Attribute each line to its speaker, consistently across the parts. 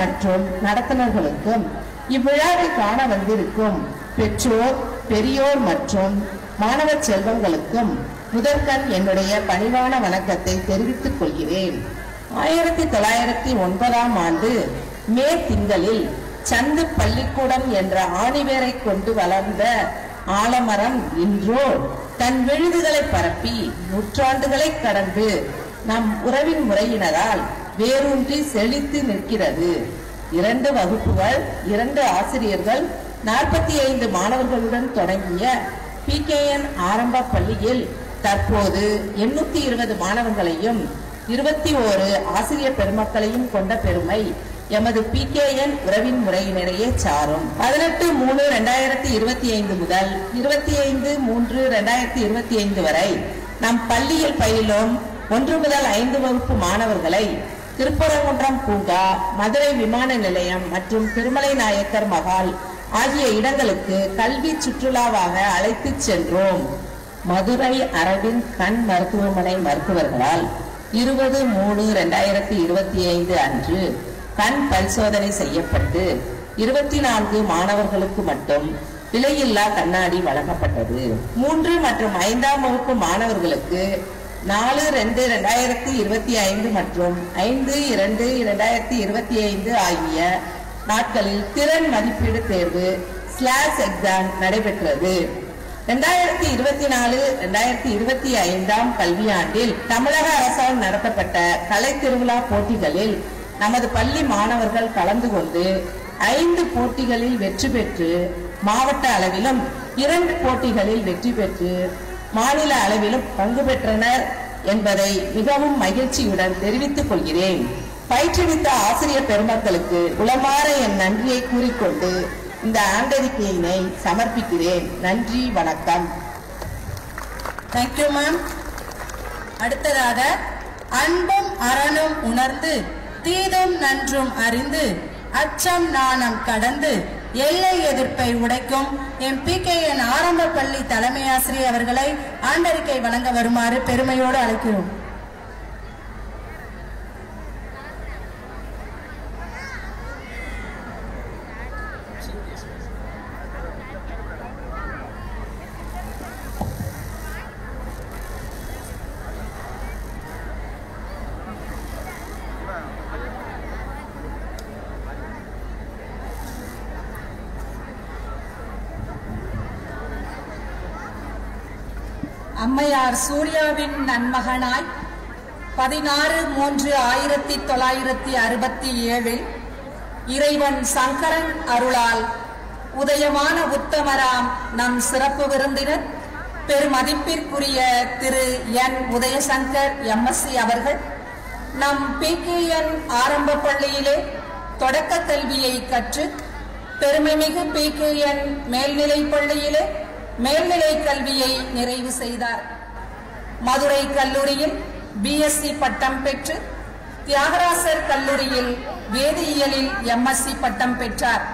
Speaker 1: மற்றும் நடத்துனர்களுக்கும் இவ்விழாவை காண வந்திருக்கும் பெற்றோர், பெரியோர் மற்றும் மாணவ செல்வங்களுக்கும் முதற்கண் என்னுடைய பணிவான வணக்கத்தை தெரிவித்துக் கொள்கிறேன். 1909ஆம் ஆண்டு மே திங்களில் சந்து பள்ளிக்கூடம் என்ற ஆணிவேரை கொண்டு வளர்ந்த ஆலமரம் இன்றோ தன் விழுதுகளை பரப்பி நூற்றாண்டுகளை கடந்து நம் உறவின் முறையினரால் வேரூன்றி செழித்து நிற்கிறது. 2 வகுப்புகள், 2 ஆசிரியர்கள், 45 மாணவர்களுடன் தொடங்கிய PKN ஆரம்ப பள்ளியில் தற்போது 820 மாணவர்களையும் 21 ஆசிரியர் பெருமக்களையும் கொண்ட பெருமை எமது PKN உறவின் முறையினரையே சாரும். 18/3/2025 முதல் 25/3/2025 வரை நம் பள்ளியில் பயிலும் 1 முதல் 5 வகுப்பு மாணவர்களை திருப்பரங்குன்றம் பூங்கா, மதுரை விமான நிலையம் மற்றும் திருமலை நாயக்கர் மகால் ஆகிய இடங்களுக்கு கல்வி சுற்றுலாவாக அழைத்து சென்றோம். மதுரை அரவிந்த் கண் மருத்துவமனை மருத்துவர்களால் 20/3/2025 அன்று கண் பரிசோதனை செய்யப்பட்டு 24 மாணவர்களுக்கு மட்டும் விலையில்லா கண்ணாடி வழங்கப்பட்டது. 3 மற்றும் 5ஆம் வகுப்பு மாணவர்களுக்கு 4/2/2025 மற்றும் 5/2/2025 ஆகிய நாட்களில் திறன் மதிப்பீடு தேர்வு எக்ஸாம் நடைபெற்றது. 2024-2025 கல்வியாண்டில் தமிழக அரசால் நடத்தப்பட்ட கலை திருவிழா போட்டிகளில் நமது பள்ளி மாணவர்கள் கலந்து கொண்டு 5 போட்டிகளில் வெற்றி பெற்று மாவட்ட அளவிலும் 2 போட்டிகளில் வெற்றி பெற்று மாநில அளவிலும் பங்கு பெற்றனர் என்பதை மிகவும் மகிழ்ச்சியுடன் தெரிவித்துக் கொள்கிறேன். பயிற்றுவித்த ஆசிரியர் பெருமக்களுக்கு உளமாற என் நன்றியை கூறிக்கொண்டு இந்த ஆண்டறிக்கையினை சமர்ப்பிக்கிறேன். நன்றி, வணக்கம்.
Speaker 2: Thank you ma'am. அடுத்ததாக அன்பும் அறனும் உணர்ந்து தீதும் நன்றும் அறிந்து அச்சம் நாணம் கடந்து எல்லை எதிர்ப்பை உடைக்கும் எம் PKN ஆரம்ப பள்ளி தலைமை ஆசிரியர் அவர்களை ஆண்டறிக்கை வழங்க வருமாறு பெருமையோடு அழைக்கிறோம். அம்மையார் சூர்யாவின் நன்மகனாய் 16/3/1967 இறைவன் சங்கரன் அருளால் உதயமான உத்தமராம் நம் சிறப்பு விருந்தினர் பெருமதிப்பிற்குரிய திரு N. உதயசங்கர் MSc அவர்கள் நம் PKN ஆரம்ப பள்ளியிலே தொடக்க கல்வியை கற்று பெருமைமிகு PKN மேல்நிலை பள்ளியிலே மேல்நிலை கல்வியை நிறைவு செய்தார். மதுரை கல்லூரியில் BSc பட்டம் பெற்று தியாகராசர் கல்லூரியில் வேதியியலில் MSc பட்டம் பெற்றார்.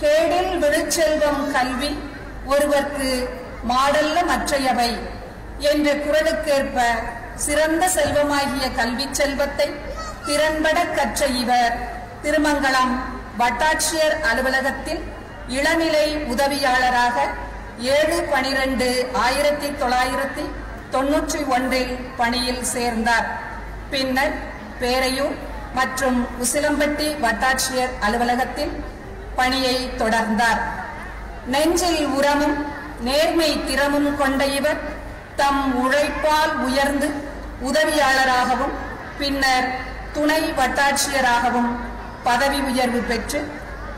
Speaker 2: கேடில் விழுச்செல்வம் கல்வி ஒருவர்க்கு மாடல்ல மற்றையவை என்ற குரலுக்கேற்ப சிறந்த செல்வமாகிய கல்வி செல்வத்தை திறன்பட கற்ற இவர் திருமங்கலம் வட்டாட்சியர் அலுவலகத்தில் இளநிலை உதவியாளராக 7/12/1991 பணியில் சேர்ந்தார். பின்னர் பேரையூர் மற்றும் உசிலம்பட்டி வட்டாட்சியர் அலுவலகத்தில் பணியை தொடர்ந்தார். நெஞ்சில் உரமும் நேர்மை திறமும் கொண்ட இவர் தம் உழைப்பால் உயர்ந்து உதவியாளராகவும் பின்னர் துணை வட்டாட்சியராகவும் பதவி உயர்வு பெற்று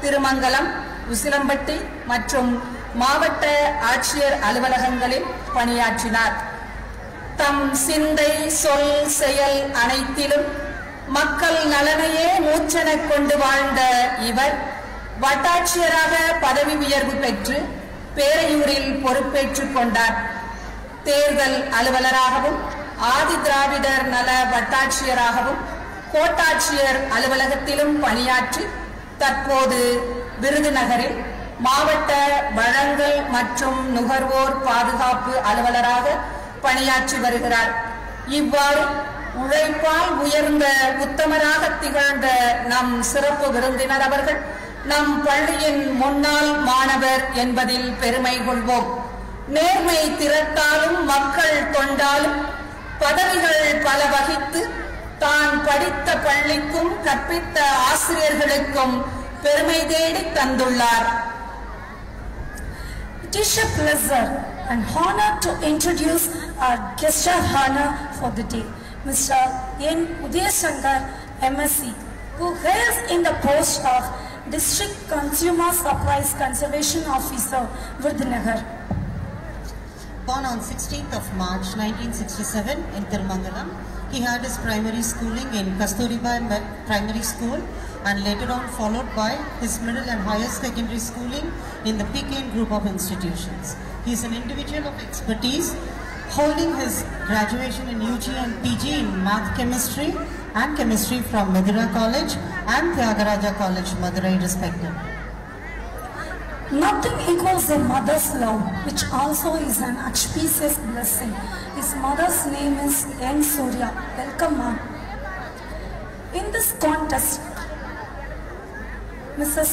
Speaker 2: திருமங்கலம், உசிலம்பட்டி மற்றும் மாவட்ட ஆட்சியர் அலுவலகங்களில் பணியாற்றினார். தம் சிந்தை, சொல், செயல் அனைத்திலும் மக்கள் நலனையே மூச்செனக் கொண்டு வாழ்ந்த இவர் வட்டாட்சியராக பதவி உயர்வு பெற்று பேரையூரில் பொறுப்பேற்றுக் கொண்டார். தேர்தல் அலுவலராகவும் ஆதி திராவிடர் நல வட்டாட்சியராகவும் கோட்டாட்சியர் அலுவலகத்திலும் பணியாற்றி தற்போது விருதுநகரில் மாவட்ட வழங்கல் மற்றும் நுகர்வோர் பாதுகாப்பு அலுவலராக பணியாற்றி வருகிறார். இவ்வாறு உழைப்பால் உயர்ந்த உத்தமராக திகழ்ந்த நம் சிறப்பு விருந்தினர் அவர்கள் நம் பள்ளியின் முன்னாள் மாணவர் என்பதில் பெருமை கொள்வோம். நேர்மை திறத்தாலும் மக்கள் தொண்டாலும் பதவிகள் பல வகித்து தான் படித்த பள்ளிக்கும் கற்பித்த ஆசிரியர்களுக்கும் பெருமை தேடி தந்துள்ளார்.
Speaker 3: It is a pleasure and honor to introduce our guest of honor for the day, Mr. N. Udayasankar, MSc, who hails in the post of District Consumer Supplies Conservation Officer, Virudunagar.
Speaker 4: Born on 16th of March 1967 in Thirumangalam, he had his primary schooling in Kasturiba Primary School and later on followed by his middle and higher secondary schooling in the PKN group of institutions. He is an individual of expertise, holding his graduation in UG and PG in Math Chemistry and Chemistry from Madura College and Tyagaraja College, Madurai respectively.
Speaker 3: Nothing equals a mother's love, which also is an auspicious blessing. His mother's name is N. Surya. Welcome, ma'am. In this contest, Mrs.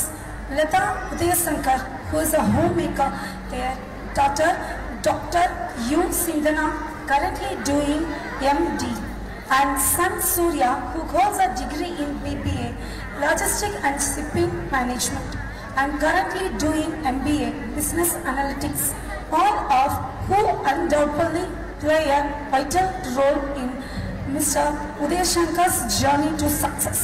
Speaker 3: Lata Udayasankar, who is a homemaker, their daughter, Dr. U. Sindhana, currently doing MD, and son Surya, who holds a degree in BBA, Logistics and Shipping Management, and currently doing MBA, Business Analytics, all of who undoubtedly play a vital role in Mr. Udayasankar's journey to success.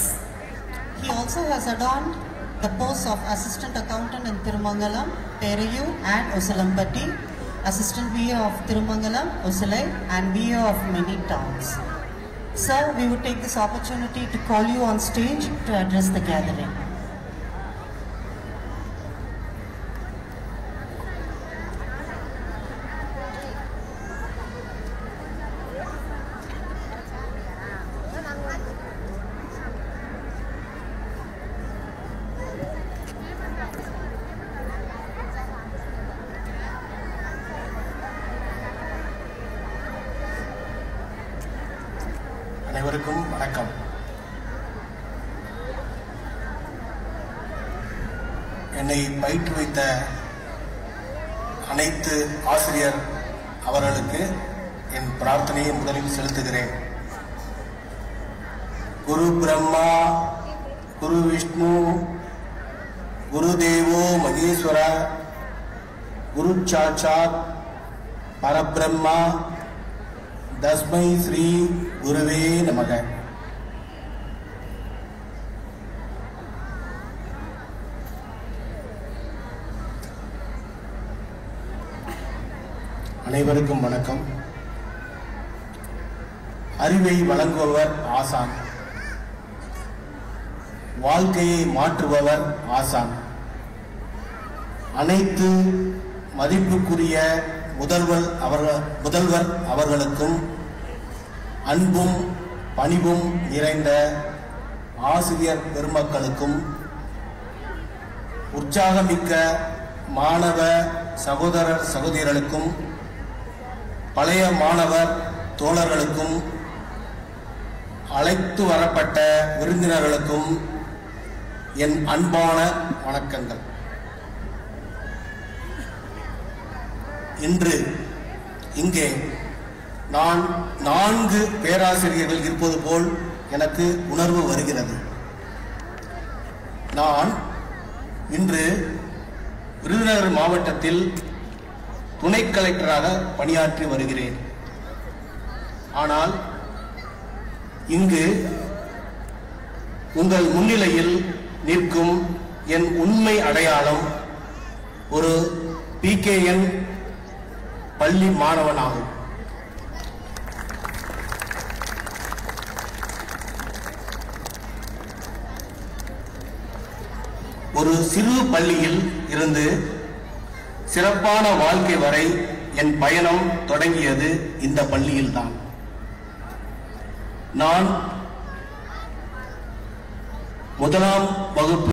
Speaker 4: He also has adorned the posts of Assistant Accountant in Thirumangalam, Perayu and Usilampatti, Assistant VA of Thirumangalam, Usilai and VA of many towns. Sir, we would take this opportunity to call you on stage to address the gathering.
Speaker 5: அனைவருக்கும் வணக்கம். என்னை பயிற்றுவித்த அனைத்து ஆசிரியர் அவர்களுக்கு என் பிரார்த்தனையை முதலில் செலுத்துகிறேன். குரு பிரம்மா, குரு விஷ்ணு, குரு தேவோ மகேஸ்வர, குரு சாட்சாத் பரபிரம்மா, தஸ்மை ஸ்ரீ குருவே நமக. அனைவருக்கும் வணக்கம். அறிவை வழங்குபவர் ஆசான், வாழ்க்கையை மாற்றுபவர் ஆசான். அனைத்து மதிப்புக்குரிய முதல்வர் அவர்களுக்கும் அன்பும் பணிவும் நிறைந்த ஆசிரியர் பெருமக்களுக்கும் உற்சாகமிக்க மாணவ சகோதரர் சகோதரிகளுக்கும் பழைய மாணவர் தோழர்களுக்கும் அழைத்து வரப்பட்ட விருந்தினர்களுக்கும் என் அன்பான வணக்கங்கள். இன்று இங்கே நான் 4 பேராசிரியர்கள் இருப்பது போல் எனக்கு உணர்வு வருகிறது. நான் இன்று விருதுநகர் மாவட்டத்தில் துணை கலெக்டராக பணியாற்றி வருகிறேன். ஆனால் இங்கு உங்கள் முன்னிலையில் நிற்கும் என் உண்மை அடையாளம் ஒரு PKN பள்ளி மாணவனாகும். ஒரு சிறு பள்ளியில் இருந்து சிறப்பான வாழ்க்கை வரை என் பயணம் தொடங்கியது இந்த பள்ளியில்தான். நான் முதலாம் வகுப்பு